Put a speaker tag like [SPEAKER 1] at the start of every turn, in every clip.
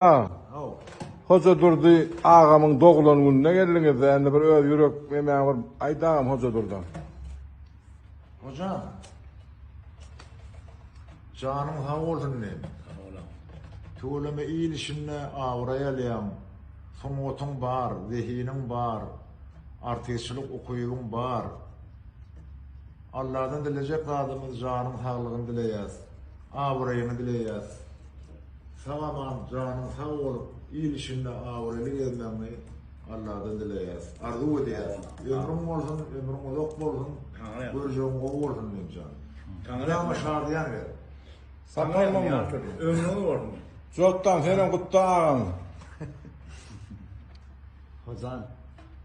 [SPEAKER 1] Ha, hoca durdu ağamın doğulan gününe geldiniz de endi bir öz yürek emeğe bir aydağım hoca durdu.
[SPEAKER 2] Hocam, canım sağ olsun ne? Tuğlama iyilişinle avrayalıyam. Sonotun var, zihinin var, artistçilik okuyuğun var. Allah'tan dileyecek adımız canım sağlığını dileyez. Avrayını dileyez. Sağaman canım sağ olup iyilişinle avraylı gelmemeyi Allah'tan dileyez. Arzu edeyez. Ömrüm olsun, ömrüm uzak olsun. Göreceğim o olsun benim canım. Tanrı'ma şardiyan ver.
[SPEAKER 1] Sakalmam mı?
[SPEAKER 3] Ömrünü var mı?
[SPEAKER 1] Çoktan senin kutlu ağam.
[SPEAKER 4] Hocam,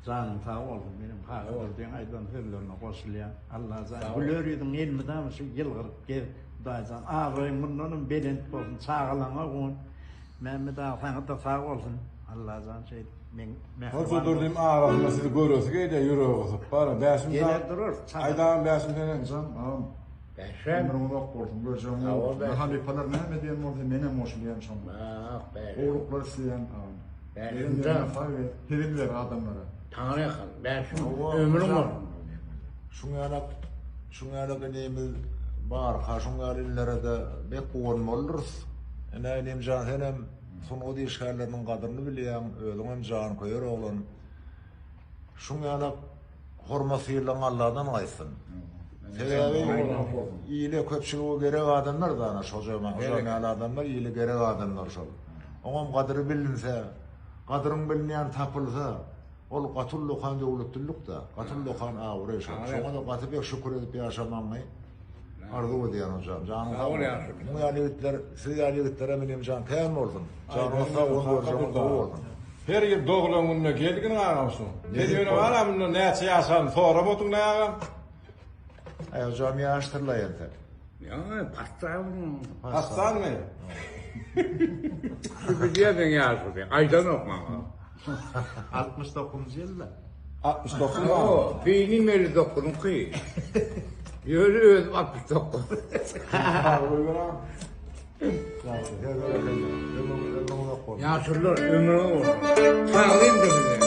[SPEAKER 4] canım sağ olsun benim hak olduğun aydan hürlerine koşulayan Allah zan. Gülörüydün elmiden şu yılgır gel daycan. Ağrıyın bunların belent olsun, sağlana kon. Mehmet ağa sana da sağ olsun. Allah zan şey
[SPEAKER 1] Hoca durdum ağasına sizi görüyorsa gece yürüyor kızıp bana. Beşim
[SPEAKER 4] gelir durur.
[SPEAKER 1] aydağım beşim senin.
[SPEAKER 5] Hocam,
[SPEAKER 3] Beşem.
[SPEAKER 5] ömrüm uzak olsun. Göreceğim
[SPEAKER 3] Sağ ol
[SPEAKER 5] o.
[SPEAKER 3] be.
[SPEAKER 5] Halifeler ne diyeyim orada menem hoşlayan şom.
[SPEAKER 3] Bak be.
[SPEAKER 5] Oğluklar sileyen.
[SPEAKER 3] Beşim
[SPEAKER 5] Benim
[SPEAKER 3] can.
[SPEAKER 5] yerine fay ver. Pirinler adamlara.
[SPEAKER 3] Tanrı yakın. Beşim.
[SPEAKER 2] Allah
[SPEAKER 3] Ömrüm
[SPEAKER 2] hocam.
[SPEAKER 3] var.
[SPEAKER 2] Şuna neyimiz var, kaşın illere de bek olmalırız. Enayim can senem son o işgallerinin kadrini bileyen, ölüğün can koyar olan. Şuna hormasıyla Allah'dan aysın. Sebebi iyile köpçülüğü gerek adamlar da ana hocam adamlar iyile gerek adamlar şol. Onun kadri bilinse, kadrın bilmeyen tapılsa, ol katullu kan devletlük da, katullu kan avre şol. Şuna da katı pek şükür edip yaşamanmayı arzu ediyen hocam. Canım sağ olun. Bu yaliyetler, siz yaliyetlere benim can teyam olsun. Canım sağ olun.
[SPEAKER 1] Her yıl doğulan gününe geldiğin ağamsın. Ne diyorsun ağamın ne yaşan sonra botun ne ağam?
[SPEAKER 2] Ay hocam yaştırla yeter.
[SPEAKER 3] Ya pastam.
[SPEAKER 1] Hastan mı?
[SPEAKER 3] Şu diyedin ya şu. Aydan okma.
[SPEAKER 4] 69 yılda.
[SPEAKER 1] 69 mu?
[SPEAKER 3] O beynin meri dokunun ki. Yürü öz 69. Yaşlılar ömrünü var. Sağlayayım da bize.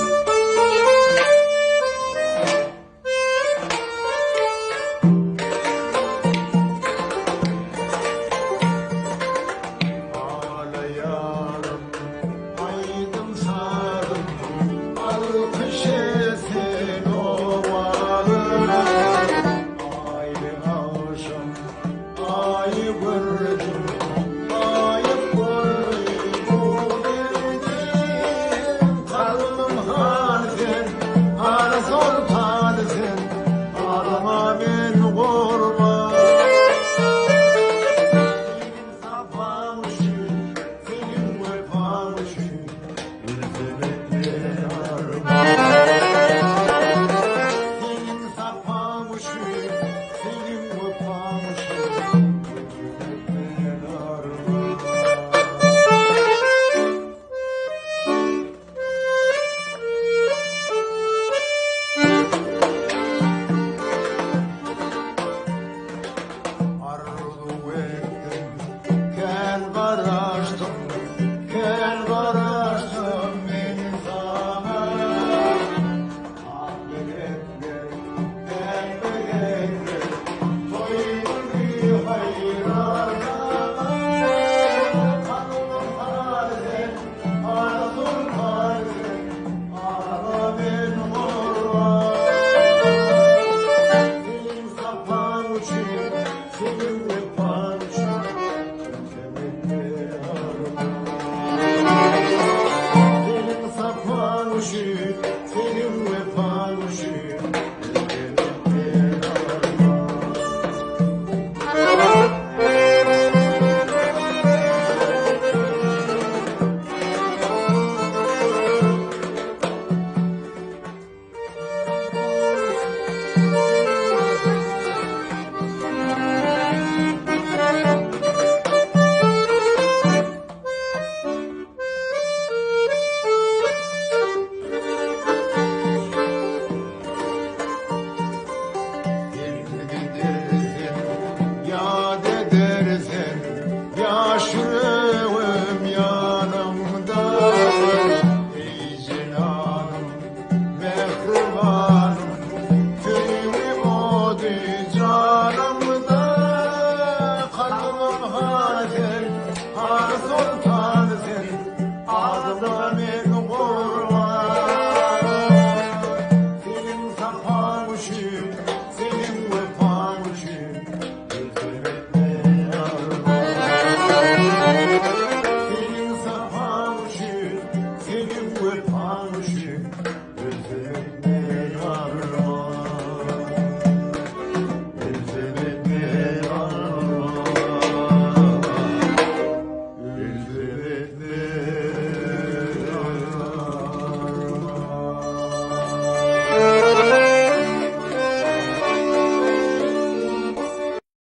[SPEAKER 1] Nasıl oldu?